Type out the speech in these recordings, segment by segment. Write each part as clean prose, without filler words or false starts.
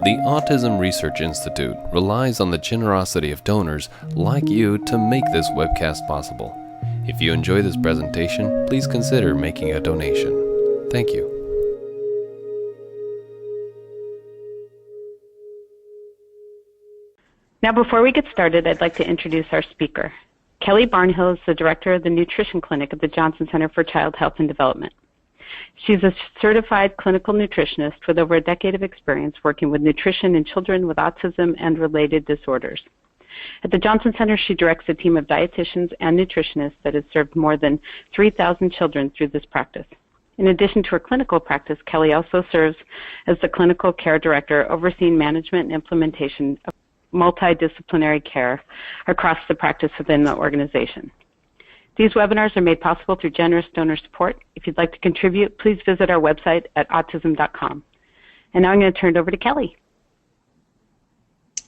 The Autism Research Institute relies on the generosity of donors like you to make this webcast possible. If you enjoy this presentation, please consider making a donation. Thank you. Now, before we get started, I'd like to introduce our speaker. Kelly Barnhill is the director of the Nutrition Clinic at the Johnson Center for Child Health and Development. She's a certified clinical nutritionist with over a decade of experience working with nutrition in children with autism and related disorders. At the Johnson Center, she directs a team of dietitians and nutritionists that has served more than 3,000 children through this practice. In addition to her clinical practice, Kelly also serves as the clinical care director, overseeing management and implementation of multidisciplinary care across the practice within the organization. These webinars are made possible through generous donor support. If you'd like to contribute, please visit our website at autism.com. And now I'm going to turn it over to Kelly.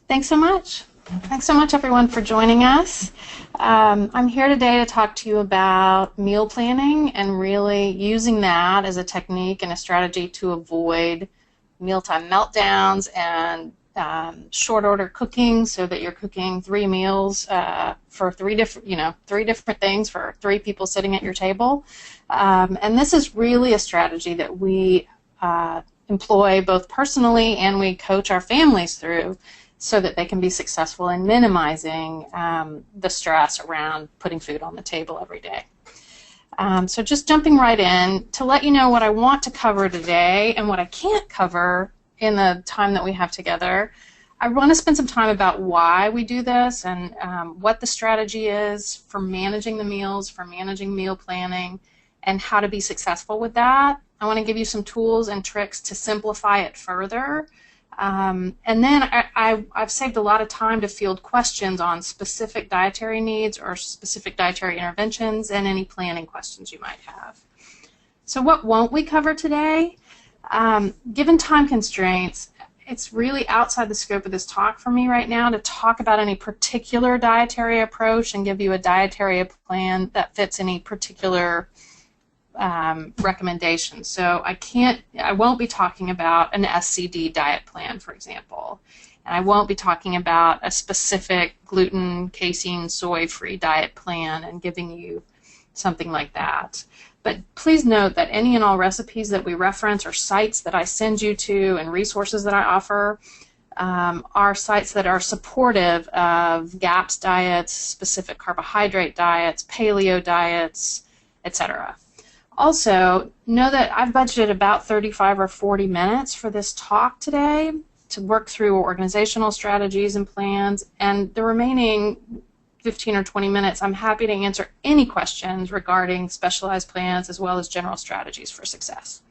Thanks so much. Thanks so much, everyone, for joining us. I'm here today to talk to you about meal planning and really using that as a technique and a strategy to avoid mealtime meltdowns and short order cooking, so that you're cooking 3 meals for three different things for 3 people sitting at your table. And this is really a strategy that we employ both personally, and we coach our families through so that they can be successful in minimizing the stress around putting food on the table every day. So just jumping right in, to let you know what I want to cover today and what I can't cover in the time that we have together. I want to spend some time about why we do this and what the strategy is for managing the meals, for managing meal planning, and how to be successful with that. I want to give you some tools and tricks to simplify it further. And then I've saved a lot of time to field questions on specific dietary needs or specific dietary interventions and any planning questions you might have. So what won't we cover today? Given time constraints, it's really outside the scope of this talk for me right now to talk about any particular dietary approach and give you a dietary plan that fits any particular recommendation. So I won't be talking about an SCD diet plan, for example, and I won't be talking about a specific gluten, casein, soy-free diet plan and giving you something like that. But please note that any and all recipes that we reference or sites that I send you to and resources that I offer are sites that are supportive of GAPS diets, specific carbohydrate diets, paleo diets, etc. Also, know that I've budgeted about 35 or 40 minutes for this talk today to work through organizational strategies and plans, and the remaining 15 or 20 minutes, I'm happy to answer any questions regarding specialized plans as well as general strategies for success.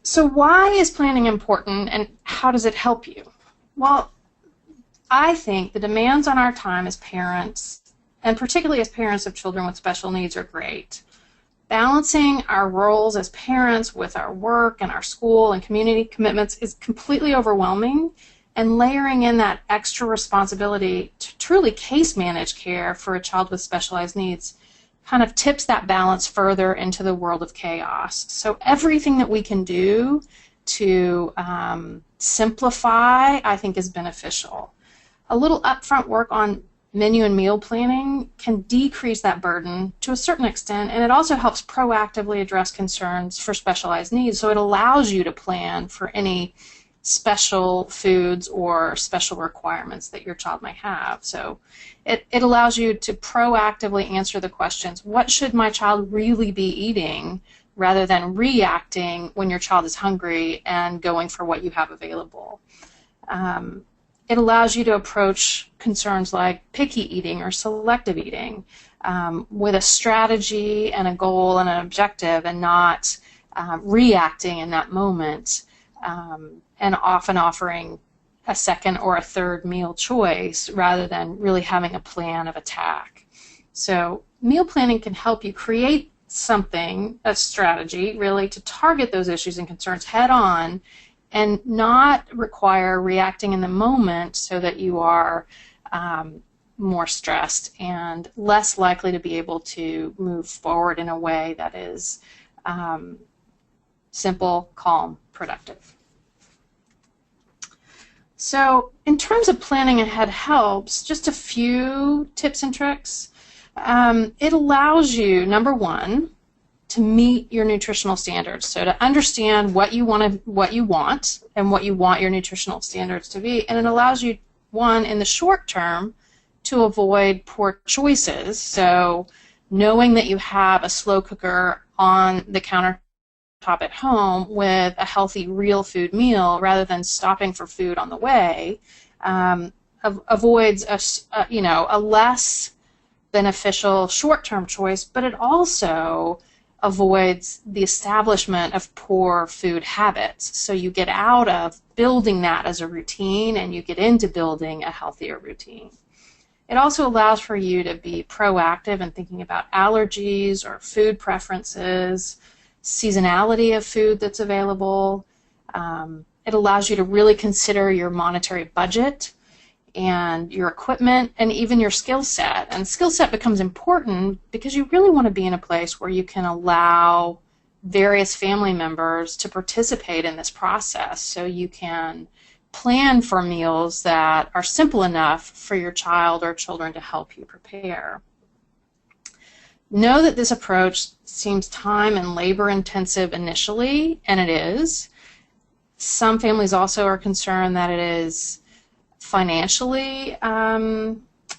So why is planning important and how does it help you? Well, I think the demands on our time as parents, and particularly as parents of children with special needs, are great. Balancing our roles as parents with our work and our school and community commitments is completely overwhelming, and layering in that extra responsibility to truly case manage care for a child with specialized needs kind of tips that balance further into the world of chaos. So everything that we can do to simplify, I think, is beneficial. A little upfront work on menu and meal planning can decrease that burden to a certain extent, and it also helps proactively address concerns for specialized needs. So it allows you to plan for any special foods or special requirements that your child might have. So it allows you to proactively answer the questions, what should my child really be eating, rather than reacting when your child is hungry and going for what you have available. It allows you to approach concerns like picky eating or selective eating with a strategy and a goal and an objective, and not reacting in that moment, and often offering a second or a third meal choice rather than really having a plan of attack. So meal planning can help you create something, a strategy, really, to target those issues and concerns head on and not require reacting in the moment so that you are more stressed and less likely to be able to move forward in a way that is simple, calm, productive. So in terms of planning ahead helps, just a few tips and tricks. It allows you, number one, to meet your nutritional standards. So to understand what you want and what you want your nutritional standards to be. And it allows you, one, in the short term, to avoid poor choices. So knowing that you have a slow cooker on the countertop at home with a healthy real food meal rather than stopping for food on the way avoids a less beneficial short-term choice, but it also avoids the establishment of poor food habits. So you get out of building that as a routine and you get into building a healthier routine. It also allows for you to be proactive in thinking about allergies or food preferences, seasonality of food that's available. It allows you to really consider your monetary budget and your equipment and even your skill set. And skill set becomes important because you really want to be in a place where you can allow various family members to participate in this process, so you can plan for meals that are simple enough for your child or children to help you prepare. Know that this approach seems time and labor intensive initially, and it is. Some families also are concerned that it is financially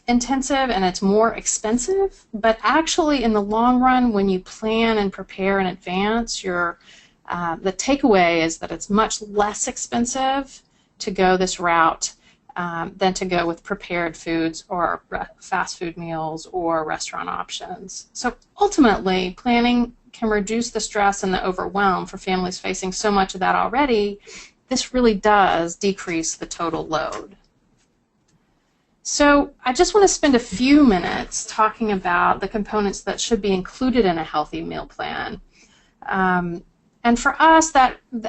intensive and it's more expensive, but actually in the long run, when you plan and prepare in advance, the takeaway is that it's much less expensive to go this route than to go with prepared foods or fast food meals or restaurant options. So ultimately, planning can reduce the stress and the overwhelm for families facing so much of that already. This really does decrease the total load. So I just want to spend a few minutes talking about the components that should be included in a healthy meal plan. And for us,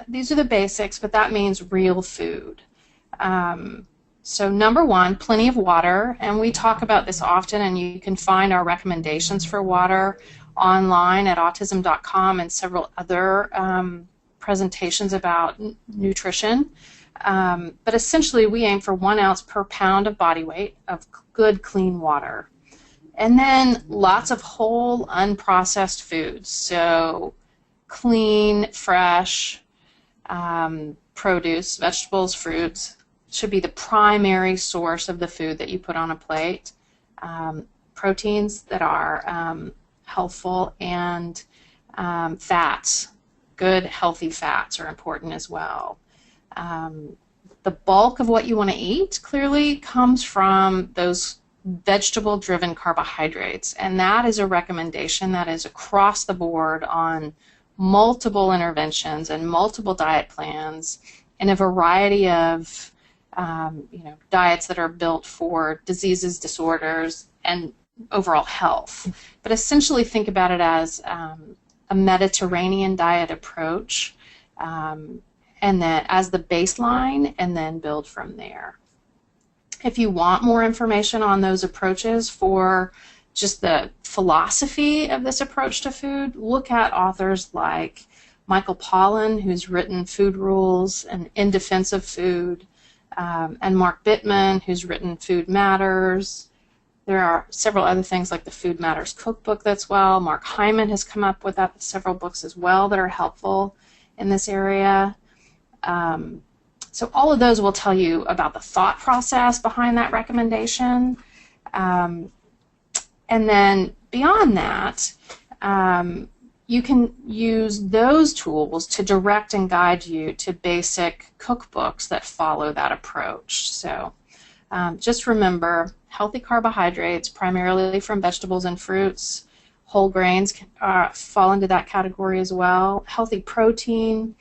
these are the basics, but that means real food. So number one, plenty of water, and we talk about this often, and you can find our recommendations for water online at autism.com and several other presentations about nutrition. But essentially, we aim for 1 ounce per pound of body weight of good, clean water. And then lots of whole, unprocessed foods. So clean, fresh produce, vegetables, fruits should be the primary source of the food that you put on a plate. Proteins that are helpful, and fats, good, healthy fats are important as well. The bulk of what you want to eat clearly comes from those vegetable-driven carbohydrates, and that is a recommendation that is across the board on multiple interventions and multiple diet plans in a variety of diets that are built for diseases, disorders, and overall health. But essentially think about it as a Mediterranean diet approach, and then as the baseline, and then build from there. If you want more information on those approaches for just the philosophy of this approach to food, look at authors like Michael Pollan, who's written Food Rules and In Defense of Food, and Mark Bittman, who's written Food Matters. There are several other things like the Food Matters cookbook that's well. Mark Hyman has come up with several books as well that are helpful in this area. So all of those will tell you about the thought process behind that recommendation. And then beyond that, you can use those tools to direct and guide you to basic cookbooks that follow that approach. So just remember, healthy carbohydrates, primarily from vegetables and fruits. Whole grains fall into that category as well. Healthy protein,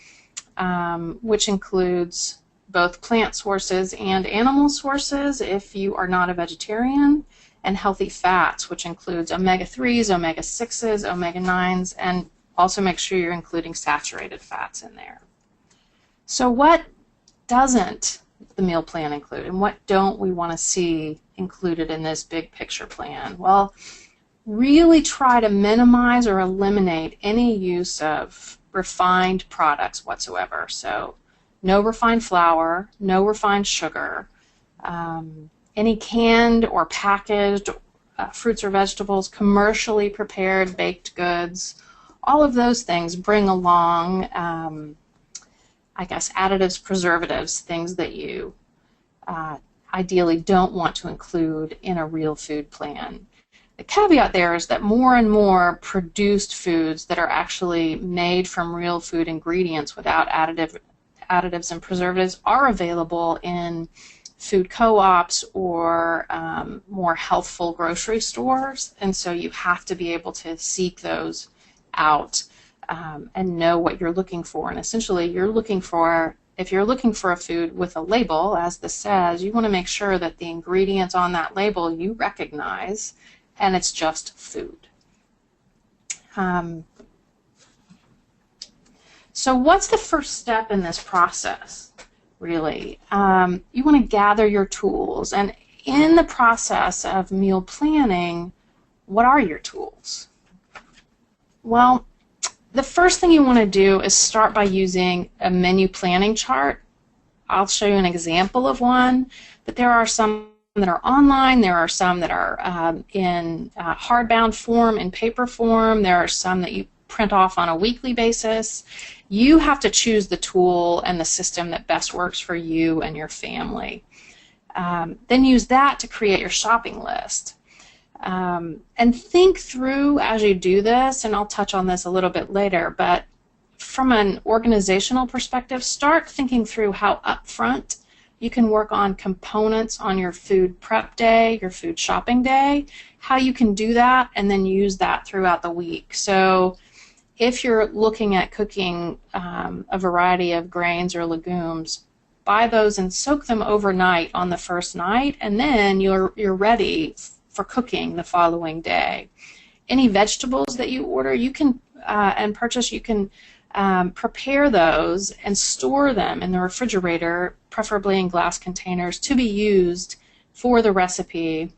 which includes both plant sources and animal sources if you are not a vegetarian, and healthy fats, which includes omega-3s, omega-6s, omega-9s, and also make sure you're including saturated fats in there. So what doesn't the meal plan include, and what don't we want to see included in this big picture plan? Well, really try to minimize or eliminate any use of refined products whatsoever. So no refined flour, no refined sugar, any canned or packaged fruits or vegetables, commercially prepared baked goods. All of those things bring along, I guess, additives, preservatives, things that you ideally don't want to include in a real food plan. The caveat there is that more and more produced foods that are actually made from real food ingredients without additives and preservatives are available in food co-ops or more healthful grocery stores, and so you have to be able to seek those out and know what you're looking for. And essentially, if you're looking for a food with a label, as this says, you want to make sure that the ingredients on that label you recognize, and it's just food. So what's the first step in this process, really? You want to gather your tools, and in the process of meal planning, what are your tools? Well, the first thing you want to do is start by using a menu planning chart. I'll show you an example of one, but there are some that are online, there are some that are in hardbound form, in paper form, there are some that you print off on a weekly basis. You have to choose the tool and the system that best works for you and your family. Then use that to create your shopping list. And think through as you do this, and I'll touch on this a little bit later, but from an organizational perspective, start thinking through how upfront you can work on components on your food prep day, your food shopping day, how you can do that, and then use that throughout the week. So if you're looking at cooking a variety of grains or legumes, buy those and soak them overnight on the first night, and then you're ready for cooking the following day. Any vegetables that you order, you can and purchase, you can prepare those and store them in the refrigerator, preferably in glass containers, to be used for the recipe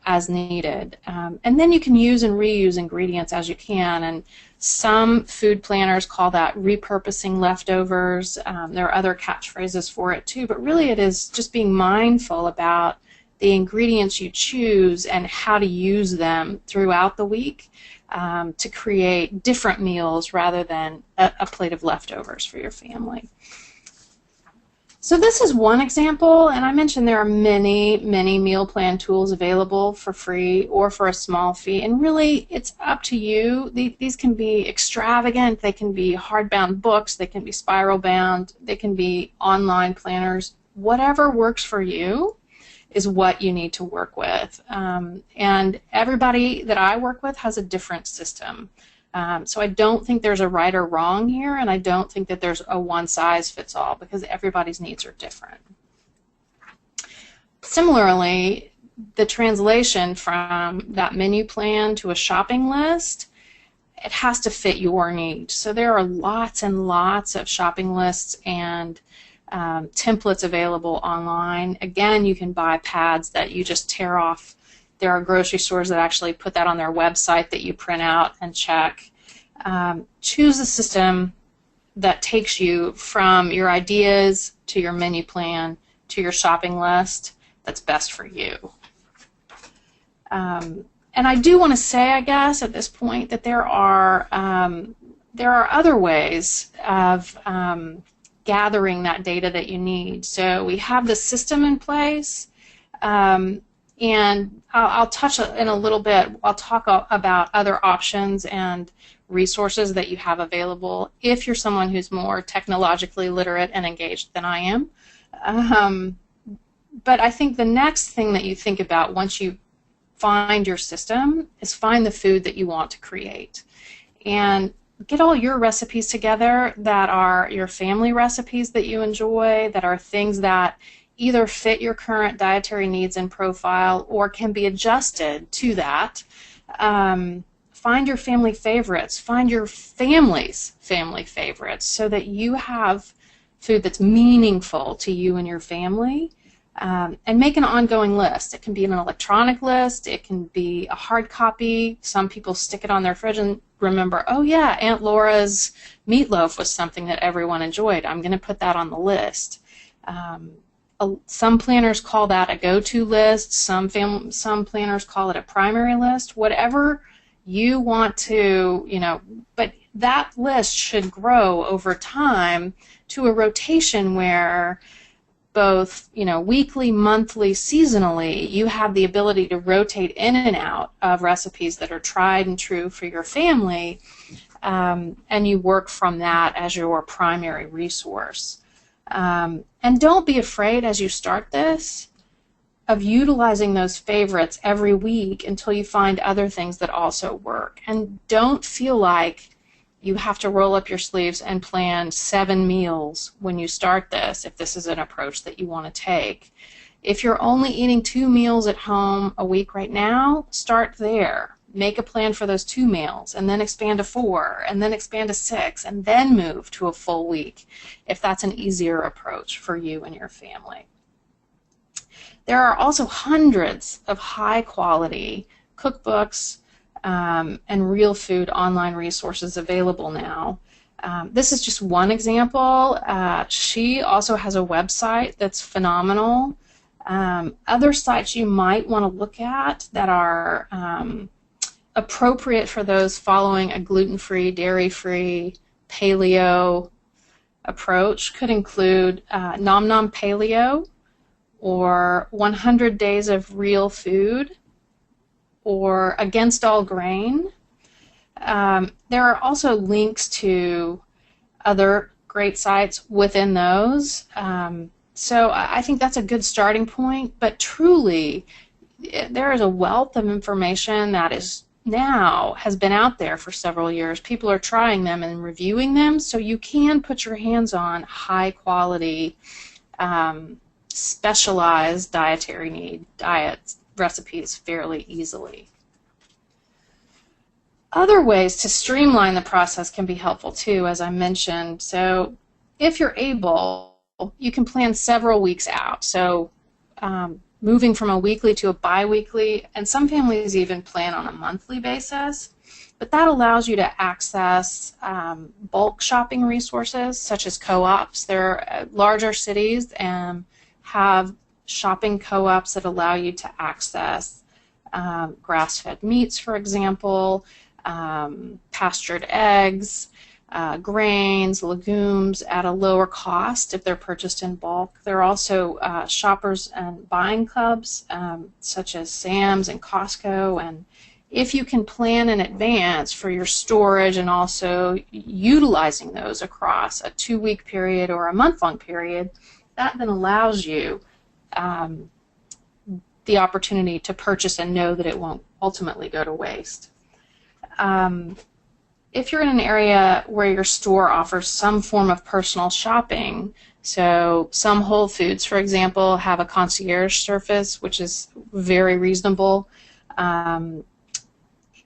as needed. And then you can use and reuse ingredients as you can, and some food planners call that repurposing leftovers. There are other catchphrases for it too, but really it is just being mindful about the ingredients you choose and how to use them throughout the week to create different meals rather than a plate of leftovers for your family. So this is one example, and I mentioned there are many, many meal plan tools available for free or for a small fee, and really it's up to you. These can be extravagant, they can be hardbound books, they can be spiral bound, they can be online planners. Whatever works for you is what you need to work with. And everybody that I work with has a different system. So I don't think there's a right or wrong here, and I don't think that there's a one-size-fits-all, because everybody's needs are different. Similarly, the translation from that menu plan to a shopping list, it has to fit your needs. So there are lots and lots of shopping lists and templates available online. Again, you can buy pads that you just tear off. There are grocery stores that actually put that on their website that you print out and check. Choose a system that takes you from your ideas to your menu plan to your shopping list that's best for you. And I do want to say, I guess, at this point that there are other ways of gathering that data that you need. So we have the system in place, and I'll touch in a little bit, I'll talk about other options and resources that you have available if you're someone who's more technologically literate and engaged than I am. But I think the next thing that you think about once you find your system is find the food that you want to create. And get all your recipes together that are your family recipes that you enjoy, that are things that either fit your current dietary needs and profile or can be adjusted to that. Find your family favorites. Find your family's family favorites so that you have food that's meaningful to you and your family. And make an ongoing list. It can be an electronic list. It can be a hard copy. Some people stick it on their fridge and remember, oh yeah, Aunt Laura's meatloaf was something that everyone enjoyed. I'm going to put that on the list. Some planners call that a go-to list. Some planners call it a primary list. Whatever you want to, but that list should grow over time to a rotation where both, weekly, monthly, seasonally, you have the ability to rotate in and out of recipes that are tried and true for your family, and you work from that as your primary resource. And don't be afraid as you start this of utilizing those favorites every week until you find other things that also work. And don't feel like you have to roll up your sleeves and plan 7 meals when you start this, if this is an approach that you want to take. If you're only eating 2 meals at home a week right now, start there. Make a plan for those 2 meals, and then expand to 4, and then expand to 6, and then move to a full week if that's an easier approach for you and your family. There are also hundreds of high-quality cookbooks and real food online resources available now. This is just one example. She also has a website that's phenomenal. Other sites you might want to look at that are appropriate for those following a gluten-free, dairy-free, paleo approach could include Nom Nom Paleo, or 100 Days of Real Food, or Against All Grain. There are also links to other great sites within those. So I think that's a good starting point, but truly there is a wealth of information that has been out there for several years. People are trying them and reviewing them, so you can put your hands on high quality, specialized dietary diet recipes fairly easily. Other ways to streamline the process can be helpful too, as I mentioned. So if you're able, you can plan several weeks out. So moving from a weekly to a bi-weekly, and some families even plan on a monthly basis. But that allows you to access bulk shopping resources such as co-ops. There are larger cities and have shopping co-ops that allow you to access grass-fed meats, for example, pastured eggs, grains, legumes at a lower cost if they're purchased in bulk. There are also shoppers and buying clubs such as Sam's and Costco, and if you can plan in advance for your storage and also utilizing those across a 2-week period or a month-long period, that then allows you the opportunity to purchase and know that it won't ultimately go to waste. If you're in an area where your store offers some form of personal shopping, so some Whole Foods, for example, have a concierge service, which is very reasonable,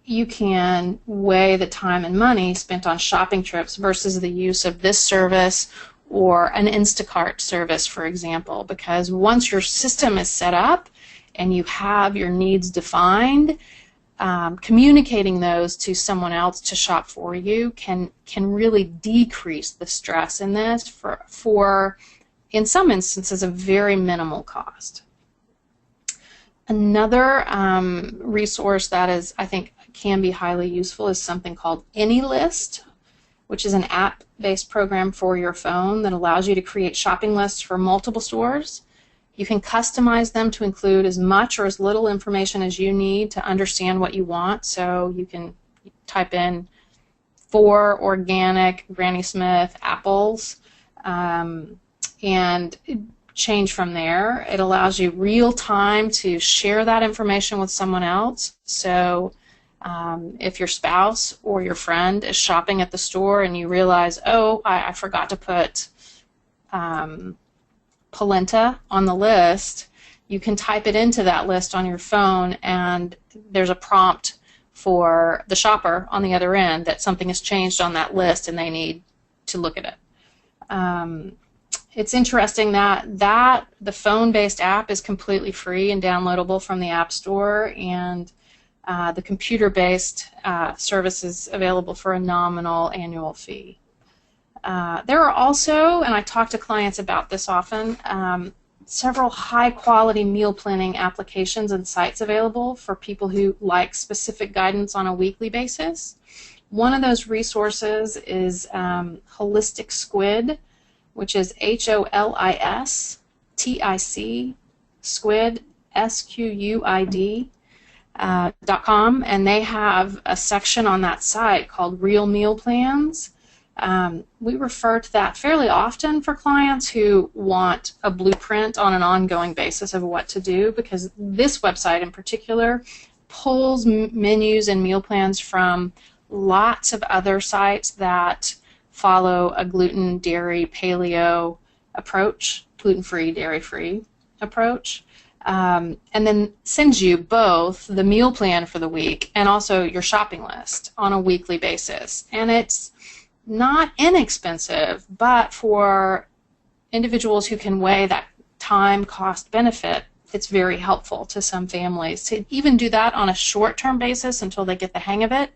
you can weigh the time and money spent on shopping trips versus the use of this service or an Instacart service, for example, because once your system is set up and you have your needs defined, communicating those to someone else to shop for you can really decrease the stress in this for in some instances, a very minimal cost. Another resource that is, I think, can be highly useful is something called AnyList, which is an app-based program for your phone that allows you to create shopping lists for multiple stores. You can customize them to include as much or as little information as you need to understand what you want. So you can type in 4 organic Granny Smith apples and change from there. It allows you real time to share that information with someone else. So if your spouse or your friend is shopping at the store and you realize, oh, I forgot to put polenta on the list, you can type it into that list on your phone, and there's a prompt for the shopper on the other end that something has changed on that list and they need to look at it. It's interesting that the phone-based app is completely free and downloadable from the App Store, and the computer-based service is available for a nominal annual fee. There are also, and I talk to clients about this often, several high-quality meal planning applications and sites available for people who like specific guidance on a weekly basis. One of those resources is Holistic Squid, which is HOLISTIC, Squid, SQUID, .com, and they have a section on that site called Real Meal Plans. We refer to that fairly often for clients who want a blueprint on an ongoing basis of what to do, because this website in particular pulls menus and meal plans from lots of other sites that follow a gluten, dairy, paleo approach, gluten-free, dairy-free approach, and then sends you both the meal plan for the week and also your shopping list on a weekly basis. And it's not inexpensive, but for individuals who can weigh that time, cost, benefit, it's very helpful to some families to even do that on a short-term basis until they get the hang of it,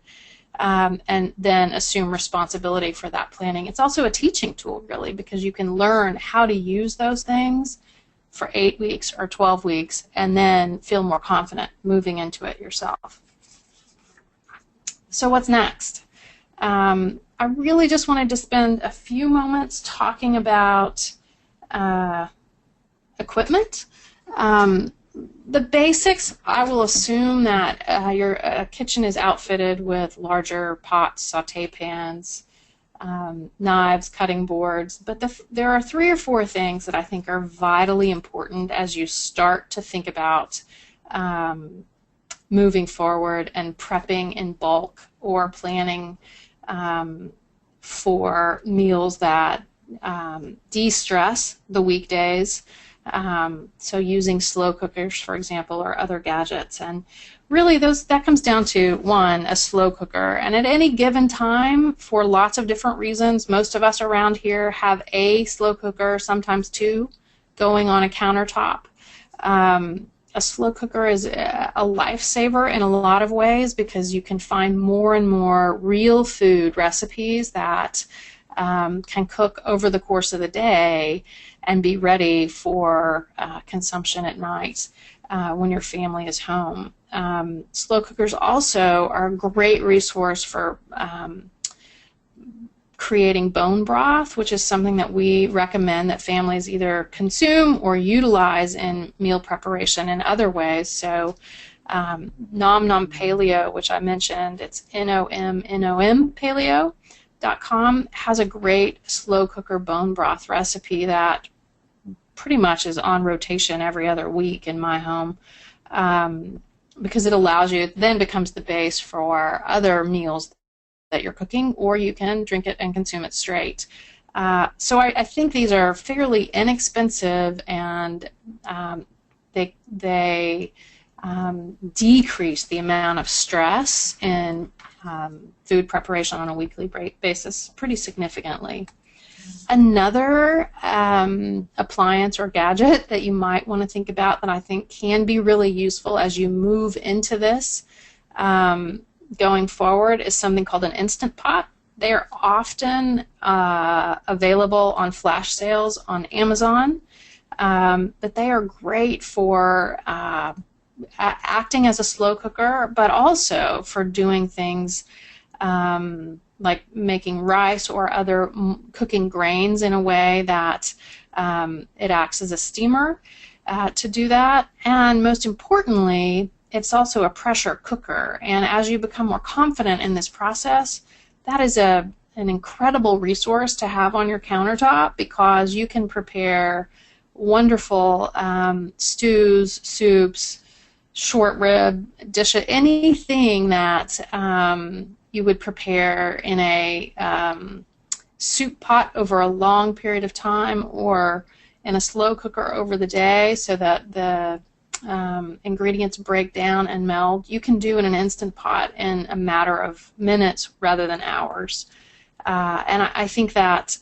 and then assume responsibility for that planning. It's also a teaching tool, really, because you can learn how to use those things for 8 weeks or 12 weeks and then feel more confident moving into it yourself. So what's next? I really just wanted to spend a few moments talking about equipment. The basics, I will assume that your kitchen is outfitted with larger pots, saute pans, knives, cutting boards, but there are 3 or 4 things that I think are vitally important as you start to think about moving forward and prepping in bulk or planning for meals that de-stress the weekdays. So using slow cookers, for example, or other gadgets. And really that comes down to, one, a slow cooker. And at any given time, for lots of different reasons, most of us around here have a slow cooker, sometimes 2, going on a countertop. A slow cooker is a lifesaver in a lot of ways because you can find more and more real food recipes that can cook over the course of the day and be ready for consumption at night when your family is home. Slow cookers also are a great resource for creating bone broth, which is something that we recommend that families either consume or utilize in meal preparation in other ways. So Nom Nom Paleo, which I mentioned, it's NOM Paleo.com, has a great slow cooker bone broth recipe that pretty much is on rotation every other week in my home, because it allows you, it then becomes the base for other meals that you're cooking, or you can drink it and consume it straight. So I think these are fairly inexpensive, and they decrease the amount of stress in food preparation on a weekly basis pretty significantly. Another appliance or gadget that you might want to think about that I think can be really useful as you move into this going forward is something called an Instant Pot. They are often available on flash sales on Amazon, but they are great for acting as a slow cooker, but also for doing things like making rice or other cooking grains in a way that it acts as a steamer to do that. And most importantly, it's also a pressure cooker. And as you become more confident in this process, that is an incredible resource to have on your countertop, because you can prepare wonderful stews, soups, short rib dishes, anything that you would prepare in a soup pot over a long period of time, or in a slow cooker over the day, so that the ingredients break down and meld. You can do in an Instant Pot in a matter of minutes rather than hours. And I think that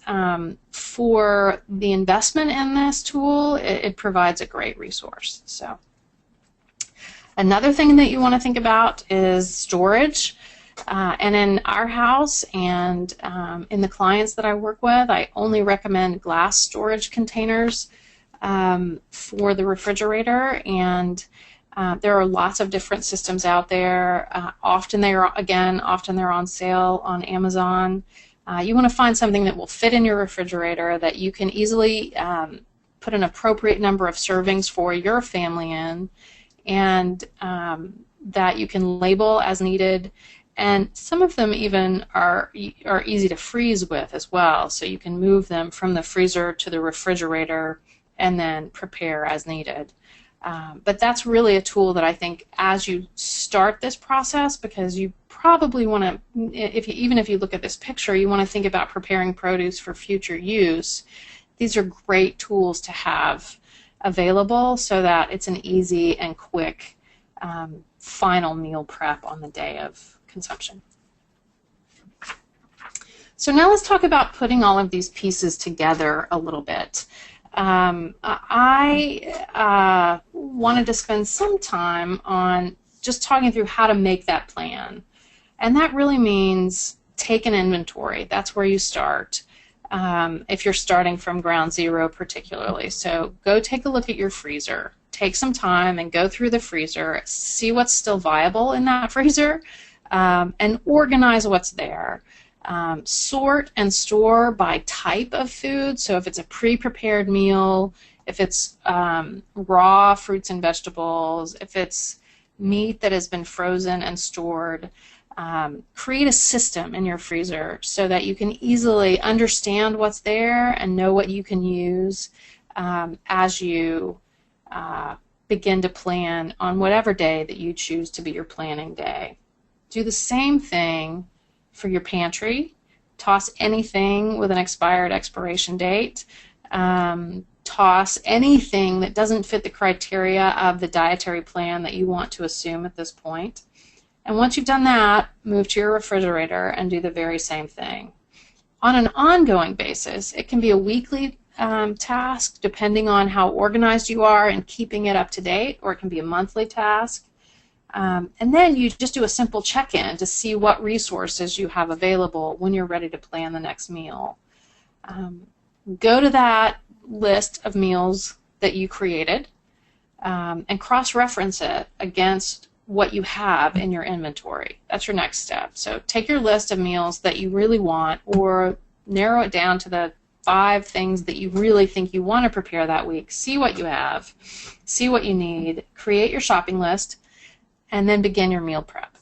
for the investment in this tool, it provides a great resource. So another thing that you want to think about is storage. And in our house and in the clients that I work with, I only recommend glass storage containers for the refrigerator, and there are lots of different systems out there. Often they're on sale on Amazon. You want to find something that will fit in your refrigerator, that you can easily put an appropriate number of servings for your family in, and that you can label as needed. And some of them even are easy to freeze with as well, so you can move them from the freezer to the refrigerator and then prepare as needed. But that's really a tool that I think as you start this process, because you probably want to, even if you look at this picture, you want to think about preparing produce for future use. These are great tools to have available so that it's an easy and quick final meal prep on the day of consumption. So now let's talk about putting all of these pieces together a little bit. I wanted to spend some time on just talking through how to make that plan. And that really means take an inventory. That's where you start, if you're starting from ground zero particularly. So go take a look at your freezer. Take some time and go through the freezer, see what's still viable in that freezer, and organize what's there. Sort and store by type of food. So if it's a pre-prepared meal, if it's raw fruits and vegetables, if it's meat that has been frozen and stored, create a system in your freezer so that you can easily understand what's there and know what you can use as you begin to plan on whatever day that you choose to be your planning day. Do the same thing for your pantry. Toss anything with an expired expiration date. Toss anything that doesn't fit the criteria of the dietary plan that you want to assume at this point. And once you've done that, move to your refrigerator and do the very same thing. On an ongoing basis, it can be a weekly task depending on how organized you are and keeping it up to date, or it can be a monthly task. And then you just do a simple check-in to see what resources you have available when you're ready to plan the next meal. Go to that list of meals that you created and cross-reference it against what you have in your inventory. That's your next step. So take your list of meals that you really want, or narrow it down to the 5 things that you really think you want to prepare that week. See what you have, see what you need, create your shopping list, and then begin your meal prep.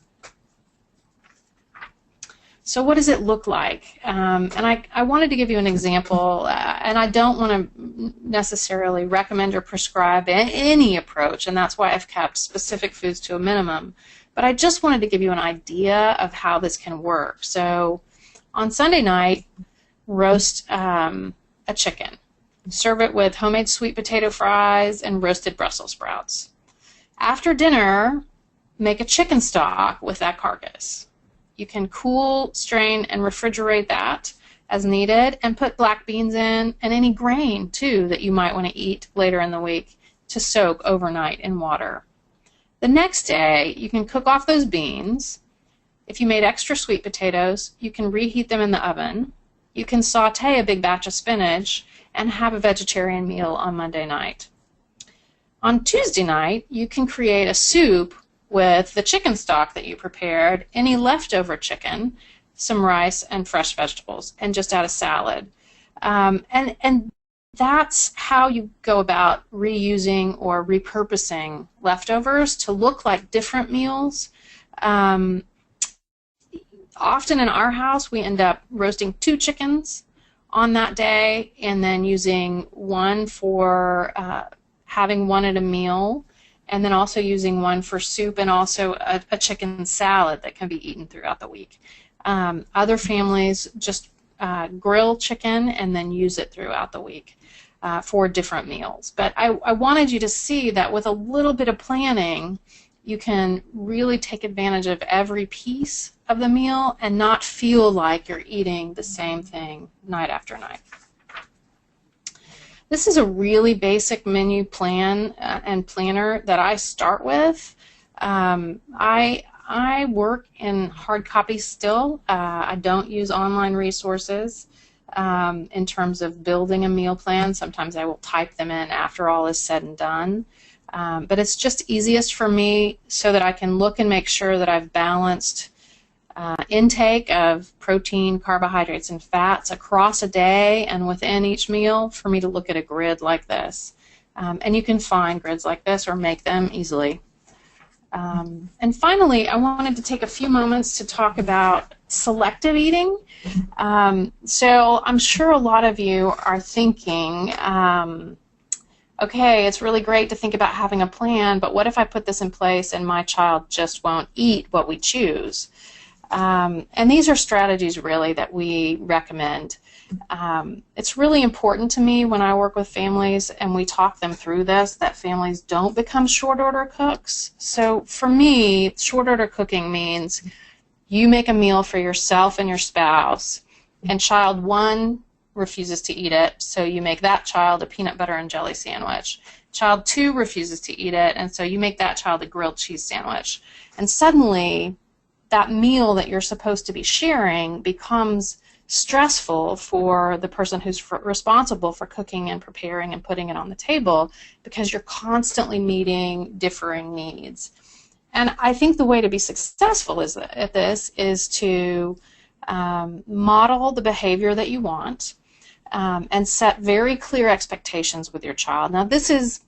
So what does it look like? And I wanted to give you an example, and I don't want to necessarily recommend or prescribe any approach, and that's why I've kept specific foods to a minimum. But I just wanted to give you an idea of how this can work. So on Sunday night, roast a chicken. Serve it with homemade sweet potato fries and roasted Brussels sprouts. After dinner, make a chicken stock with that carcass. You can cool, strain, and refrigerate that as needed, and put black beans in, and any grain, too, that you might want to eat later in the week to soak overnight in water. The next day, you can cook off those beans. If you made extra sweet potatoes, you can reheat them in the oven. You can saute a big batch of spinach and have a vegetarian meal on Monday night. On Tuesday night, you can create a soup with the chicken stock that you prepared, any leftover chicken, some rice, and fresh vegetables, and just add a salad. And that's how you go about reusing or repurposing leftovers to look like different meals. Often in our house, we end up roasting 2 chickens on that day, and then using one for having one at a meal, and then also using one for soup, and also a chicken salad that can be eaten throughout the week. Other families just grill chicken and then use it throughout the week for different meals. But I wanted you to see that with a little bit of planning, you can really take advantage of every piece of the meal and not feel like you're eating the same thing night after night. This is a really basic menu plan and planner that I start with. I I work in hard copy still. I don't use online resources in terms of building a meal plan. Sometimes I will type them in after all is said and done. But it's just easiest for me so that I can look and make sure that I've balanced intake of protein, carbohydrates, and fats across a day and within each meal for me to look at a grid like this. And you can find grids like this or make them easily. And finally, I wanted to take a few moments to talk about selective eating. So I'm sure a lot of you are thinking, okay, it's really great to think about having a plan, but what if I put this in place and my child just won't eat what we choose? And these are strategies really that we recommend. It's really important to me when I work with families and we talk them through this that families don't become short order cooks. So for me, short order cooking means you make a meal for yourself and your spouse and child 1 refuses to eat it, so you make that child a peanut butter and jelly sandwich. Child 2 refuses to eat it, and so you make that child a grilled cheese sandwich. And suddenly that meal that you're supposed to be sharing becomes stressful for the person who's responsible for cooking and preparing and putting it on the table because you're constantly meeting differing needs. And I think the way to be successful at this is to model the behavior that you want and set very clear expectations with your child. Now this is,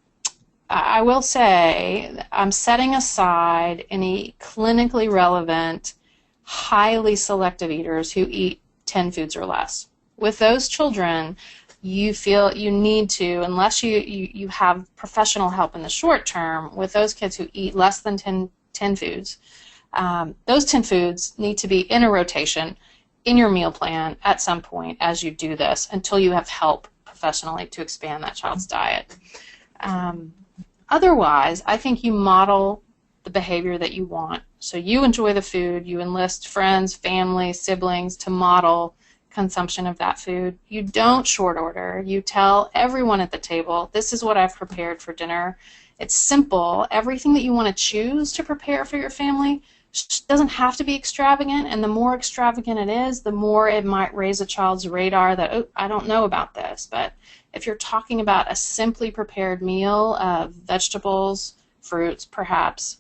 I will say, I'm setting aside any clinically relevant, highly selective eaters who eat 10 foods or less. With those children, you feel you need to, unless you have professional help in the short term, with those kids who eat less than 10 foods, those 10 foods need to be in a rotation in your meal plan at some point as you do this until you have help professionally to expand that child's diet. Otherwise, I think you model the behavior that you want. So you enjoy the food, you enlist friends, family, siblings to model consumption of that food. You don't short order. You tell everyone at the table, this is what I've prepared for dinner. It's simple. Everything that you want to choose to prepare for your family doesn't have to be extravagant, and the more extravagant it is, the more it might raise a child's radar that, oh, I don't know about this. But if you're talking about a simply prepared meal of vegetables, fruits, perhaps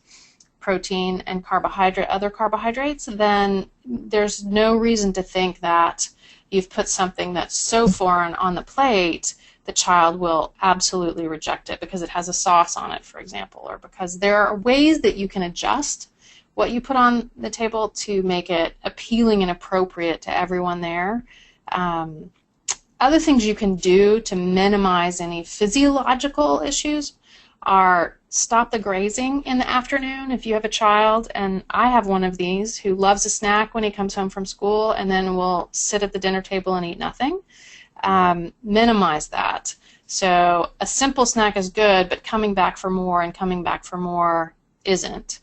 protein and other carbohydrates, then there's no reason to think that you've put something that's so foreign on the plate the child will absolutely reject it because it has a sauce on it, for example, or because there are ways that you can adjust what you put on the table to make it appealing and appropriate to everyone there. Other things you can do to minimize any physiological issues are stop the grazing in the afternoon if you have a child, and I have one of these who loves a snack when he comes home from school and then will sit at the dinner table and eat nothing. Minimize that. So a simple snack is good, but coming back for more and coming back for more isn't.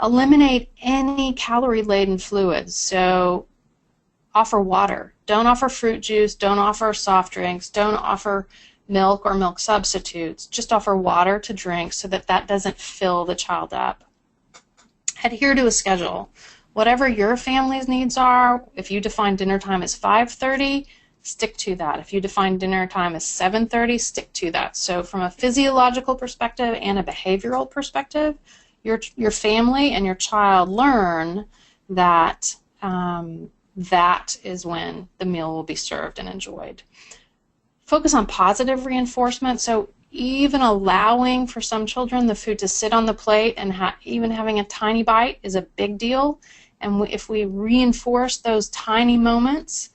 Eliminate any calorie-laden fluids. So offer water. Don't offer fruit juice. Don't offer soft drinks. Don't offer milk or milk substitutes. Just offer water to drink so that that doesn't fill the child up. Adhere to a schedule. Whatever your family's needs are, if you define dinner time as 5:30, stick to that. If you define dinner time as 7:30, stick to that. So from a physiological perspective and a behavioral perspective, your family and your child learn that that is when the meal will be served and enjoyed. Focus on positive reinforcement. So even allowing for some children the food to sit on the plate and even having a tiny bite is a big deal. And if we reinforce those tiny moments,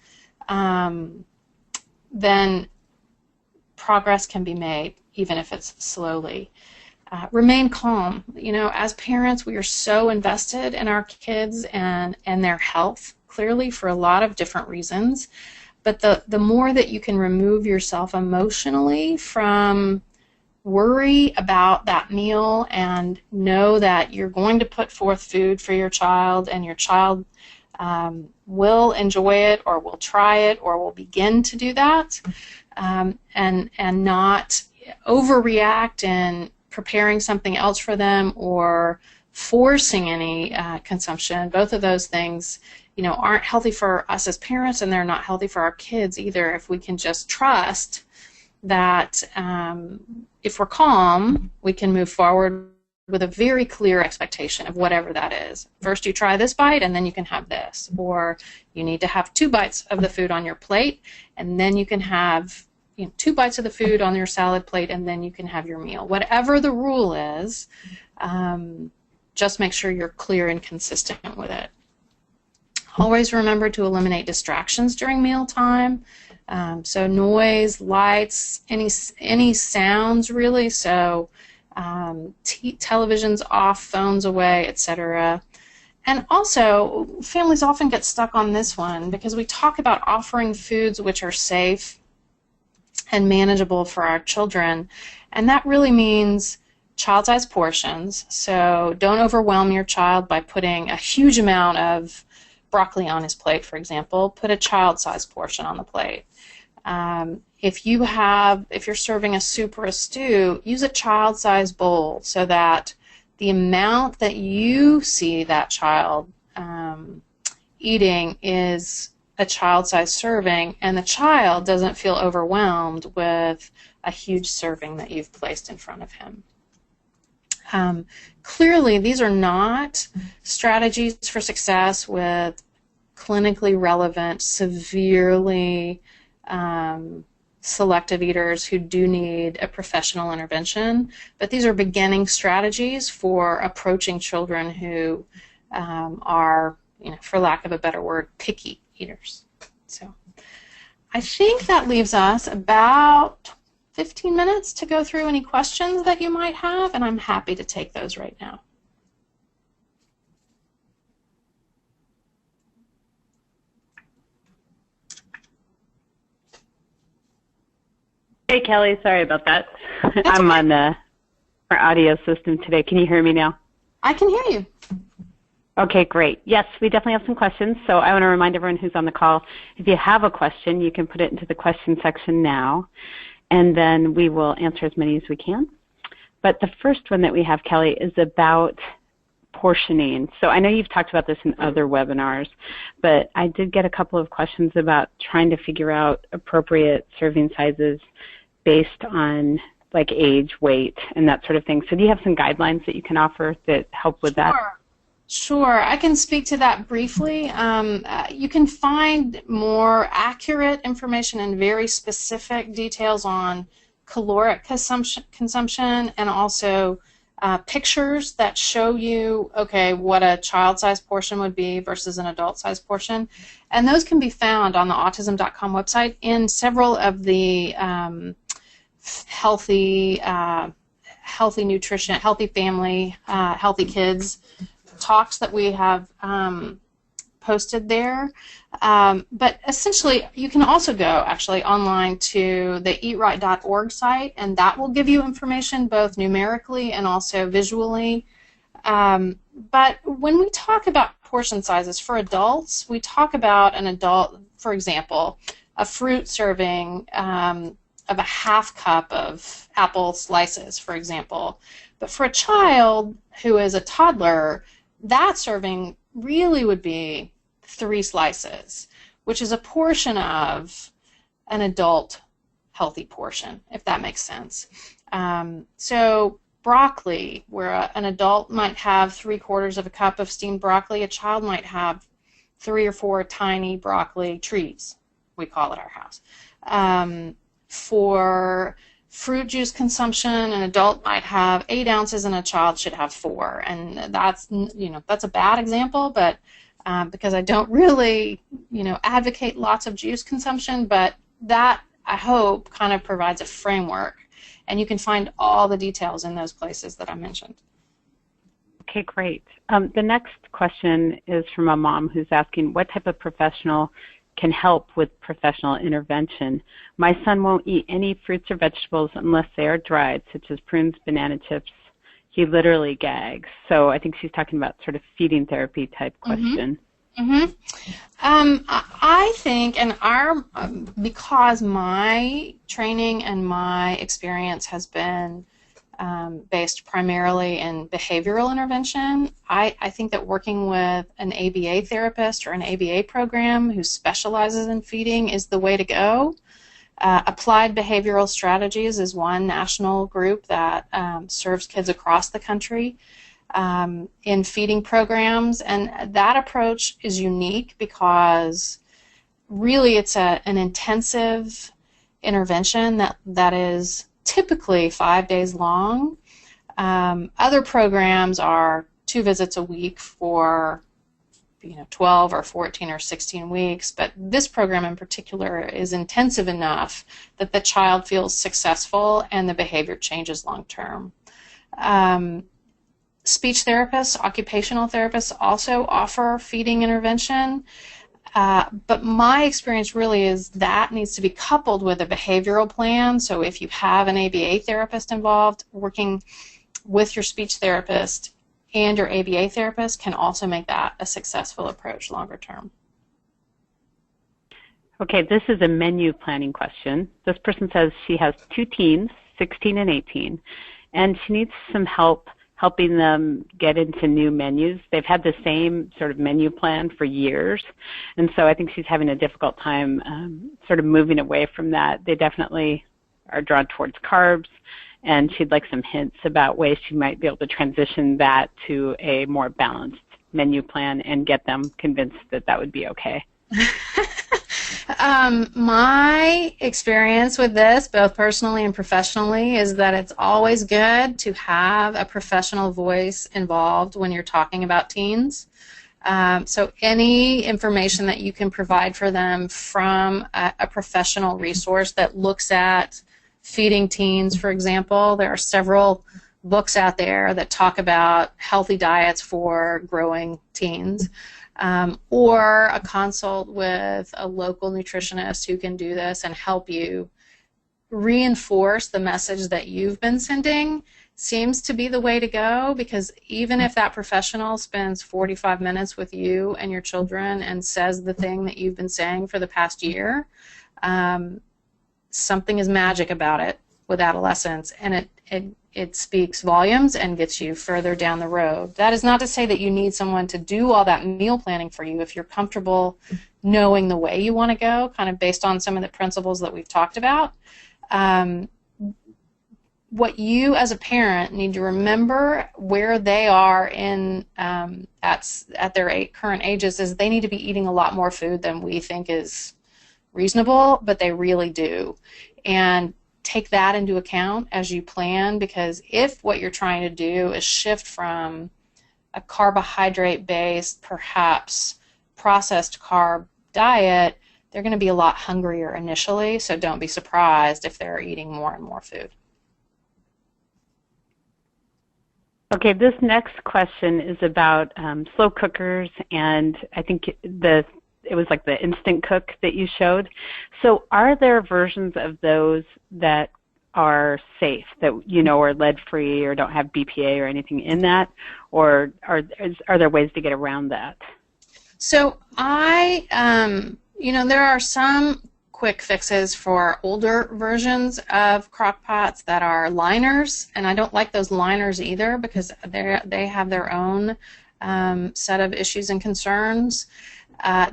then progress can be made, even if it's slowly. Remain calm. You know, as parents, we are so invested in our kids and their health, clearly for a lot of different reasons. But the more that you can remove yourself emotionally from worry about that meal and know that you're going to put forth food for your child and your child will enjoy it or will try it or will begin to do that, and not overreact in preparing something else for them or forcing any consumption. Both of those things, aren't healthy for us as parents, and they're not healthy for our kids either. If we can just trust that if we're calm, we can move forward with a very clear expectation of whatever that is. First you try this bite, and then you can have this. Or you need to have 2 bites of the food on your plate, and then you can have 2 bites of the food on your salad plate, and then you can have your meal. Whatever the rule is, just make sure you're clear and consistent with it. Always remember to eliminate distractions during mealtime. So noise, lights, any sounds really. So televisions off, phones away, etc. And also, families often get stuck on this one because we talk about offering foods which are safe and manageable for our children, and that really means child-sized portions. So don't overwhelm your child by putting a huge amount of broccoli on his plate, for example. Put a child-sized portion on the plate. If you're serving a soup or a stew, use a child-sized bowl so that the amount that you see that child eating is a child-sized serving, and the child doesn't feel overwhelmed with a huge serving that you've placed in front of him. Clearly, these are not strategies for success with clinically relevant, severely selective eaters who do need a professional intervention, but these are beginning strategies for approaching children who are, for lack of a better word, picky eaters. So I think that leaves us about 15 minutes to go through any questions that you might have, and I'm happy to take those right now. Hey, Kelly, sorry about that. That's I'm okay. on our audio system today. Can you hear me now? I can hear you. Okay, great. Yes, we definitely have some questions, so I want to remind everyone who's on the call, if you have a question, you can put it into the question section now, and then we will answer as many as we can. But the first one that we have, Kelly, is about portioning. So I know you've talked about this in other webinars, but I did get a couple of questions about trying to figure out appropriate serving sizes based on like age, weight, and that sort of thing. So do you have some guidelines that you can offer that help with that? Sure, I can speak to that briefly. You can find more accurate information and very specific details on caloric consumption and also pictures that show you, okay, what a child-sized portion would be versus an adult-sized portion. And those can be found on the autism.com website in several of the healthy nutrition, healthy family, healthy kids talks that we have posted there. But essentially, you can also go actually online to the eatright.org site, and that will give you information both numerically and also visually. But when we talk about portion sizes for adults, we talk about an adult, for example, a fruit serving of a half cup of apple slices, for example. But for a child who is a toddler, that serving really would be 3 slices, which is a portion of an adult healthy portion, if that makes sense. So broccoli, where an adult might have 3/4 of a cup of steamed broccoli, a child might have 3 or 4 tiny broccoli trees, we call it our house. For fruit juice consumption, an adult might have 8 ounces and a child should have 4. And that's a bad example, but because I don't really, advocate lots of juice consumption, but that, I hope, kind of provides a framework. And you can find all the details in those places that I mentioned. Okay, great. The next question is from a mom who's asking, what type of professional can help with professional intervention? My son won't eat any fruits or vegetables unless they are dried, such as prunes, banana chips. He literally gags. So I think she's talking about sort of feeding therapy type question. I think, and because my training and my experience has been based primarily in behavioral intervention. I think that working with an ABA therapist or an ABA program who specializes in feeding is the way to go. Applied Behavioral Strategies is one national group that serves kids across the country in feeding programs, and that approach is unique because really it's an intensive intervention that is typically 5 days long. Other programs are 2 visits a week for 12 or 14 or 16 weeks, but this program in particular is intensive enough that the child feels successful and the behavior changes long term. Speech therapists, occupational therapists also offer feeding intervention, but my experience really is that needs to be coupled with a behavioral plan. So if you have an ABA therapist involved, working with your speech therapist and your ABA therapist can also make that a successful approach longer term. Okay, this is a menu planning question. This person says she has 2 teens, 16 and 18, and she needs some help helping them get into new menus. They've had the same sort of menu plan for years, and so I think she's having a difficult time sort of moving away from that. They definitely are drawn towards carbs, and she'd like some hints about ways she might be able to transition that to a more balanced menu plan and get them convinced that that would be okay. My experience with this, both personally and professionally, is that it's always good to have a professional voice involved when you're talking about teens. So any information that you can provide for them from a professional resource that looks at feeding teens, for example. There are several books out there that talk about healthy diets for growing teens. Or a consult with a local nutritionist who can do this and help you reinforce the message that you've been sending seems to be the way to go, because even if that professional spends 45 minutes with you and your children and says the thing that you've been saying for the past year, something is magic about it with adolescents, and it speaks volumes and gets you further down the road. That is not to say that you need someone to do all that meal planning for you if you're comfortable knowing the way you want to go, kind of based on some of the principles that we've talked about. What you as a parent need to remember where they are in at their current ages is they need to be eating a lot more food than we think is reasonable, but they really do. And take that into account as you plan, because if what you're trying to do is shift from a carbohydrate-based, perhaps processed carb diet, they're going to be a lot hungrier initially, so don't be surprised if they're eating more and more food. Okay, this next question is about slow cookers, and I think it was like the instant cook that you showed. So are there versions of those that are safe, that are lead-free or don't have BPA or anything in that, or are there ways to get around that? So there are some quick fixes for older versions of crock pots that are liners, and I don't like those liners either because they have their own set of issues and concerns.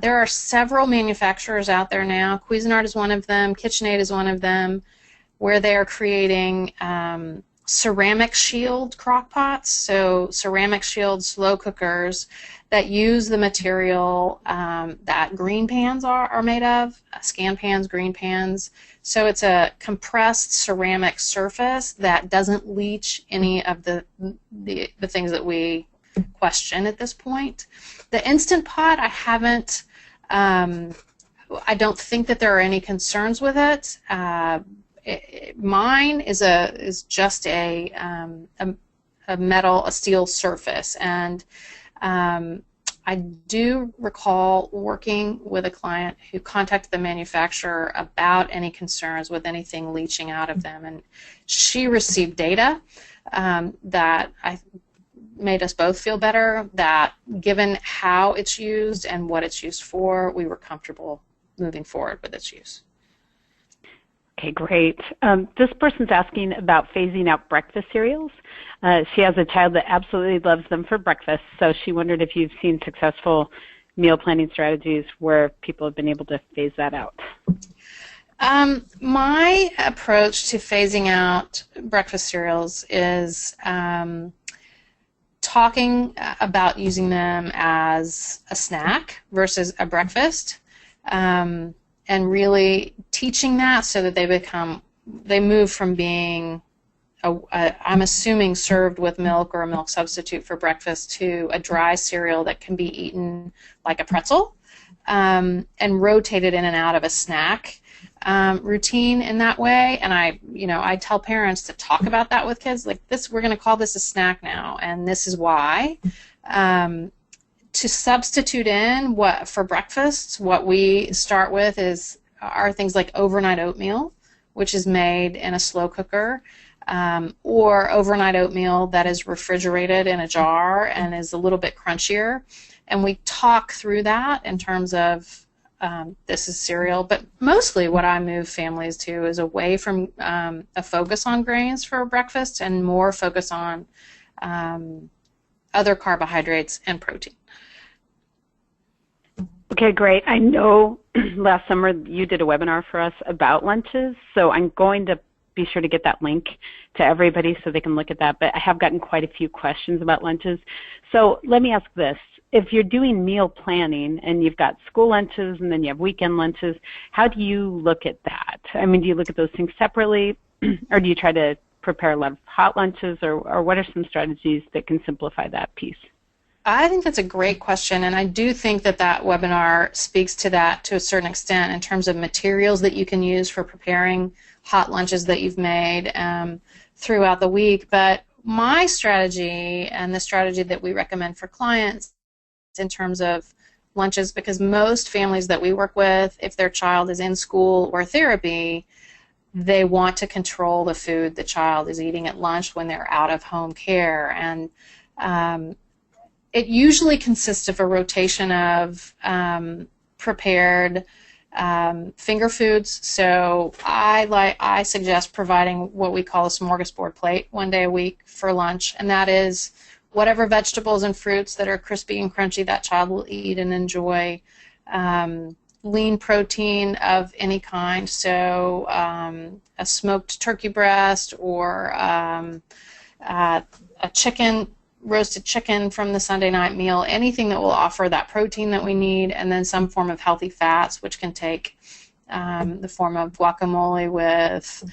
There are several manufacturers out there now. Cuisinart is one of them. KitchenAid is one of them, where they are creating ceramic shield crock pots, so ceramic shield slow cookers that use the material that green pans are made of, scan pans, green pans. So it's a compressed ceramic surface that doesn't leach any of the things that we question at this point. The Instant Pot, I don't think that there are any concerns with it. Mine is just a steel surface, and I do recall working with a client who contacted the manufacturer about any concerns with anything leaching out of them, and she received data that made us both feel better, that given how it's used and what it's used for, we were comfortable moving forward with its use. Okay, great. This person's asking about phasing out breakfast cereals. She has a child that absolutely loves them for breakfast, so she wondered if you've seen successful meal planning strategies where people have been able to phase that out. My approach to phasing out breakfast cereals is talking about using them as a snack versus a breakfast, and really teaching that so that they move from being I'm assuming served with milk or a milk substitute for breakfast to a dry cereal that can be eaten like a pretzel, and rotated in and out of a snack routine in that way. And I tell parents to talk about that with kids, like this, we're going to call this a snack now, and this is why. To substitute in for breakfast, what we start with are things like overnight oatmeal, which is made in a slow cooker, or overnight oatmeal that is refrigerated in a jar and is a little bit crunchier. And we talk through that in terms of this is cereal, but mostly what I move families to is away from a focus on grains for breakfast and more focus on other carbohydrates and protein. Okay, great. I know last summer you did a webinar for us about lunches, so I'm going to be sure to get that link to everybody so they can look at that, but I have gotten quite a few questions about lunches. So let me ask this. If you're doing meal planning and you've got school lunches and then you have weekend lunches, how do you look at that? I mean, do you look at those things separately, or do you try to prepare a lot of hot lunches, or what are some strategies that can simplify that piece? I think that's a great question, and I do think that webinar speaks to that to a certain extent in terms of materials that you can use for preparing hot lunches that you've made throughout the week. But my strategy, and the strategy that we recommend for clients in terms of lunches, because most families that we work with, if their child is in school or therapy, they want to control the food the child is eating at lunch when they're out of home care. And it usually consists of a rotation of prepared finger foods. So I suggest providing what we call a smorgasbord plate one day a week for lunch, and that is whatever vegetables and fruits that are crispy and crunchy that child will eat and enjoy. Lean protein of any kind, so a smoked turkey breast or a roasted chicken from the Sunday night meal, anything that will offer that protein that we need, and then some form of healthy fats, which can take the form of guacamole with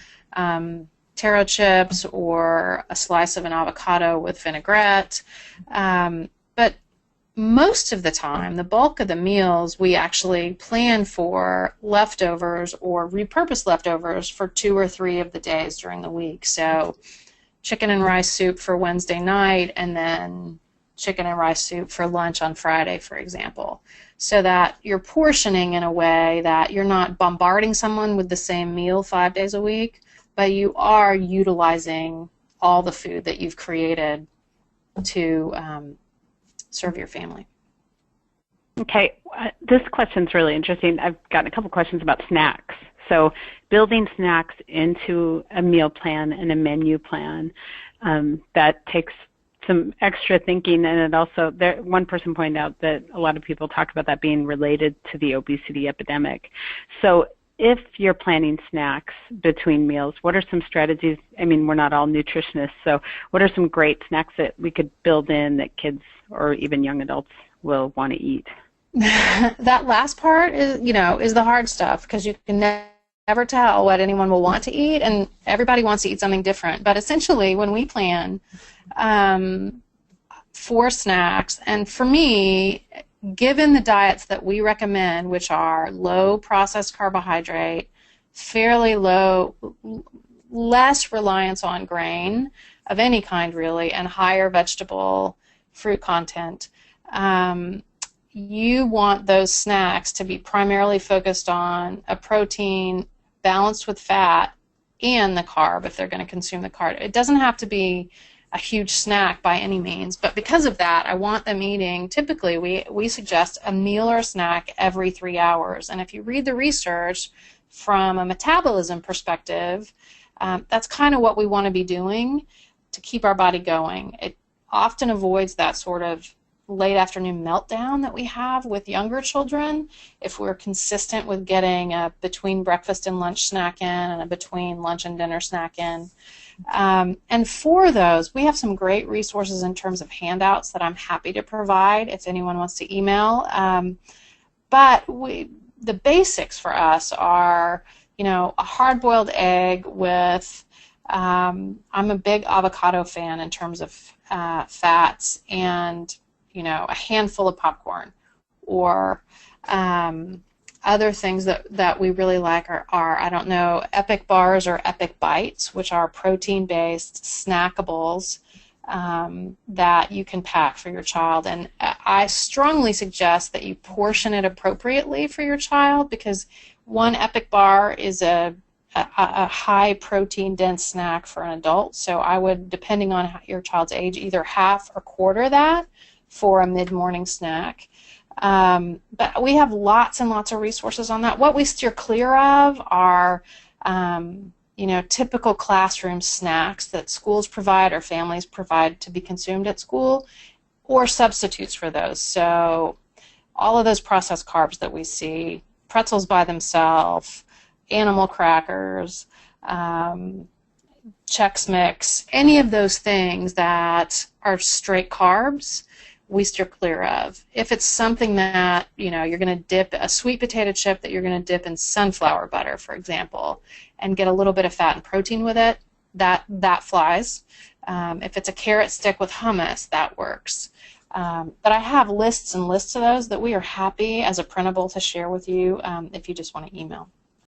taro chips or a slice of an avocado with vinaigrette. But most of the time, the bulk of the meals, we actually plan for leftovers or repurpose leftovers for 2 or 3 of the days during the week. So chicken and rice soup for Wednesday night, and then chicken and rice soup for lunch on Friday, for example, so that you're portioning in a way that you're not bombarding someone with the same meal 5 days a week, but you are utilizing all the food that you've created to serve your family. Okay, this question's really interesting. I've gotten a couple questions about snacks. So building snacks into a meal plan and a menu plan, that takes some extra thinking, and it also, one person pointed out that a lot of people talk about that being related to the obesity epidemic. So if you're planning snacks between meals, what are some strategies? I mean, we're not all nutritionists, so what are some great snacks that we could build in that kids or even young adults will want to eat? That last part is the hard stuff, because you can never tell what anyone will want to eat, and everybody wants to eat something different. But essentially, when we plan for snacks, and for me, given the diets that we recommend, which are low processed carbohydrate, fairly low, less reliance on grain of any kind really, and higher vegetable fruit content, you want those snacks to be primarily focused on a protein balanced with fat and the carb if they're going to consume the carb. It doesn't have to be a huge snack by any means, but because of that, I want them eating, typically we suggest a meal or a snack every 3 hours. And if you read the research, from a metabolism perspective, that's kind of what we want to be doing to keep our body going. It often avoids that sort of late afternoon meltdown that we have with younger children if we're consistent with getting a between breakfast and lunch snack in and a between lunch and dinner snack in. And for those, we have some great resources in terms of handouts that I'm happy to provide if anyone wants to email. But the basics for us are, a hard-boiled egg with, I'm a big avocado fan in terms of fats, and a handful of popcorn, or other things that we really like are I don't know, Epic bars or Epic bites, which are protein-based snackables that you can pack for your child. And I strongly suggest that you portion it appropriately for your child, because one Epic bar is a high protein dense snack for an adult. So I would, depending on your child's age, either half or quarter that for a mid-morning snack. But we have lots and lots of resources on that. What we steer clear of are typical classroom snacks that schools provide or families provide to be consumed at school, or substitutes for those. So all of those processed carbs that we see, pretzels by themselves, animal crackers, Chex Mix, any of those things that are straight carbs, we steer clear of. If it's something that, you're going to dip, a sweet potato chip that you're going to dip in sunflower butter, for example, and get a little bit of fat and protein with it, that flies. If it's a carrot stick with hummus, that works. But I have lists and lists of those that we are happy as a printable to share with you if you just want to email.